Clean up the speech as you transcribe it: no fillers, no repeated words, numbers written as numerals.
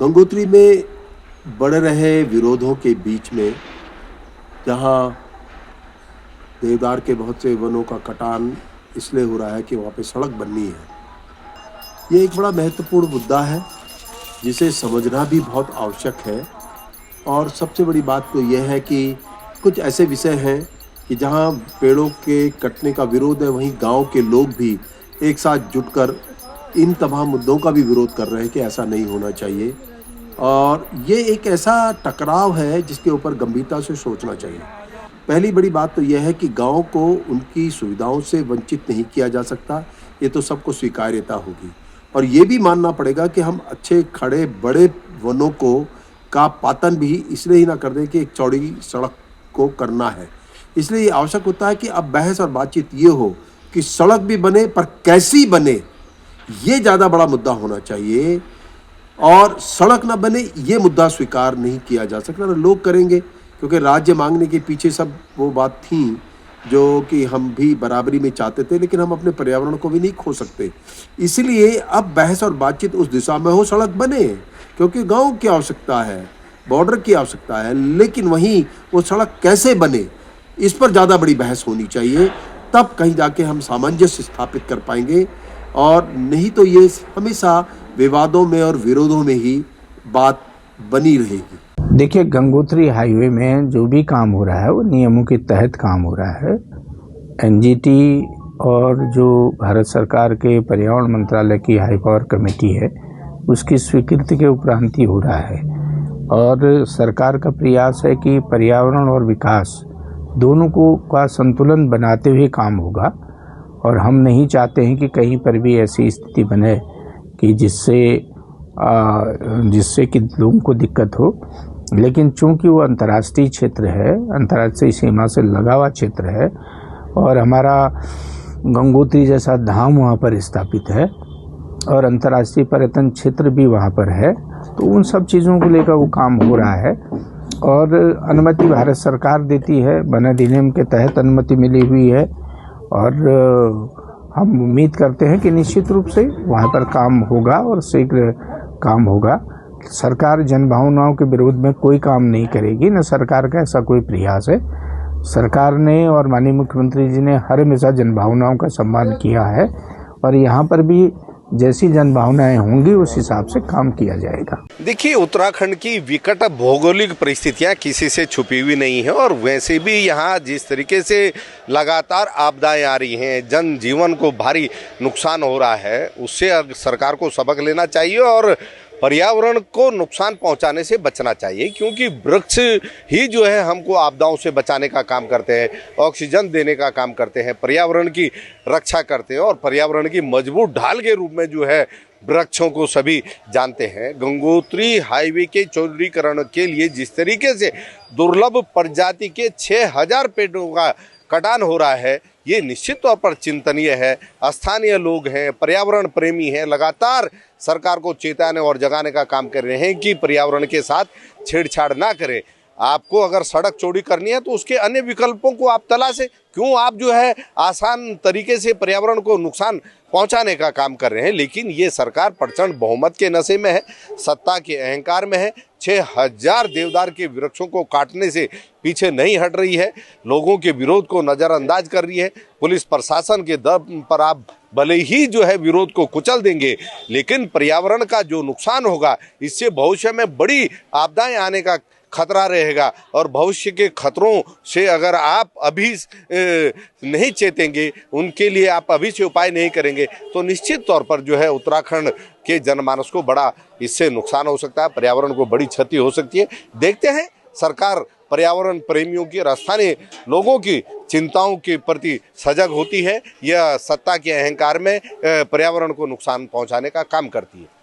गंगोत्री में बढ़ रहे विरोधों के बीच में जहां देवदार के बहुत से वनों का कटान इसलिए हो रहा है कि वहां पे सड़क बननी है। ये एक बड़ा महत्वपूर्ण मुद्दा है जिसे समझना भी बहुत आवश्यक है। और सबसे बड़ी बात तो यह है कि कुछ ऐसे विषय हैं कि जहां पेड़ों के कटने का विरोध है, वहीं गांव के लोग भी एक साथ जुटकर इन तमाम मुद्दों का भी विरोध कर रहे हैं कि ऐसा नहीं होना चाहिए। और ये एक ऐसा टकराव है जिसके ऊपर गंभीरता से सोचना चाहिए। पहली बड़ी बात तो यह है कि गांव को उनकी सुविधाओं से वंचित नहीं किया जा सकता, ये तो सबको स्वीकार्यता होगी। और ये भी मानना पड़ेगा कि हम अच्छे खड़े बड़े वनों को का पातन भी इसलिए ही ना कर दें कि एक चौड़ी सड़क को करना है। इसलिए ये आवश्यक होता है कि अब बहस और बातचीत ये हो कि सड़क भी बने, पर कैसी बने, ये ज़्यादा बड़ा मुद्दा होना चाहिए। और सड़क ना बने ये मुद्दा स्वीकार नहीं किया जा सकता। लोग करेंगे क्योंकि राज्य मांगने के पीछे सब वो बात थी जो कि हम भी बराबरी में चाहते थे, लेकिन हम अपने पर्यावरण को भी नहीं खो सकते। इसलिए अब बहस और बातचीत उस दिशा में हो, सड़क बने, क्योंकि गांव की आवश्यकता है, बॉर्डर की आवश्यकता है। लेकिन वहीं वो सड़क कैसे बने, इस पर ज़्यादा बड़ी बहस होनी चाहिए। तब कहीं जाके हम सामंजस्य स्थापित कर पाएंगे। और नहीं तो ये हमेशा विवादों में और विरोधों में ही बात बनी रहेगी। देखिए, गंगोत्री हाईवे में जो भी काम हो रहा है वो नियमों के तहत काम हो रहा है। एनजीटी और जो भारत सरकार के पर्यावरण मंत्रालय की हाई पावर कमेटी है उसकी स्वीकृति के उपरांत ही हो रहा है। और सरकार का प्रयास है कि पर्यावरण और विकास दोनों को का संतुलन बनाते हुए काम होगा। और हम नहीं चाहते हैं कि कहीं पर भी ऐसी स्थिति बने कि जिससे कि लोगों को दिक्कत हो। लेकिन चूंकि वो अंतर्राष्ट्रीय क्षेत्र है, अंतर्राष्ट्रीय सीमा से लगा हुआ क्षेत्र है और हमारा गंगोत्री जैसा धाम वहाँ पर स्थापित है और अंतर्राष्ट्रीय पर्यटन क्षेत्र भी वहाँ पर है, तो उन सब चीज़ों को लेकर वो काम हो रहा है। और अनुमति भारत सरकार देती है, वन अधिनियम के तहत अनुमति मिली हुई है। और हम उम्मीद करते हैं कि निश्चित रूप से वहाँ पर काम होगा और शीघ्र काम होगा। सरकार जनभावनाओं के विरोध में कोई काम नहीं करेगी, न सरकार का ऐसा कोई प्रयास है। सरकार ने और माननीय मुख्यमंत्री जी ने हर हमेशा जनभावनाओं का सम्मान किया है और यहाँ पर भी जैसी जनभावनाएं होंगी उस हिसाब से काम किया जाएगा। देखिए, उत्तराखंड की विकट भौगोलिक परिस्थितियां किसी से छुपी हुई नहीं है और वैसे भी यहाँ जिस तरीके से लगातार आपदाएं आ रही हैं, जनजीवन को भारी नुकसान हो रहा है, उससे सरकार को सबक लेना चाहिए और पर्यावरण को नुकसान पहुंचाने से बचना चाहिए। क्योंकि वृक्ष ही जो है हमको आपदाओं से बचाने का काम करते हैं, ऑक्सीजन देने का काम करते हैं, पर्यावरण की रक्षा करते हैं और पर्यावरण की मजबूत ढाल के रूप में जो है वृक्षों को सभी जानते हैं। गंगोत्री हाईवे के चौड़ीकरण के लिए जिस तरीके से दुर्लभ प्रजाति के 6000 पेड़ों का कटान हो रहा है, ये निश्चित तौर पर चिंतनीय है। स्थानीय लोग हैं, पर्यावरण प्रेमी हैं, लगातार सरकार को चेताने और जगाने का काम कर रहे हैं कि पर्यावरण के साथ छेड़छाड़ ना करें। आपको अगर सड़क चौड़ी करनी है तो उसके अन्य विकल्पों को आप तलाशें। क्यों आप जो है आसान तरीके से पर्यावरण को नुकसान पहुंचाने का काम कर रहे हैं। लेकिन ये सरकार प्रचंड बहुमत के नशे में है, सत्ता के अहंकार में है। 6000 देवदार के वृक्षों को काटने से पीछे नहीं हट रही है, लोगों के विरोध को नज़रअंदाज कर रही है। पुलिस प्रशासन के दम पर आप भले ही जो है विरोध को कुचल देंगे, लेकिन पर्यावरण का जो नुकसान होगा इससे भविष्य में बड़ी आपदाएं आने का खतरा रहेगा। और भविष्य के खतरों से अगर आप अभी नहीं चेतेंगे, उनके लिए आप अभी से उपाय नहीं करेंगे, तो निश्चित तौर पर जो है उत्तराखंड के जनमानस को बड़ा इससे नुकसान हो सकता है, पर्यावरण को बड़ी क्षति हो सकती है। देखते हैं सरकार पर्यावरण प्रेमियों की और स्थानीय लोगों की चिंताओं के प्रति सजग होती है या सत्ता के अहंकार में पर्यावरण को नुकसान पहुंचाने का काम करती है।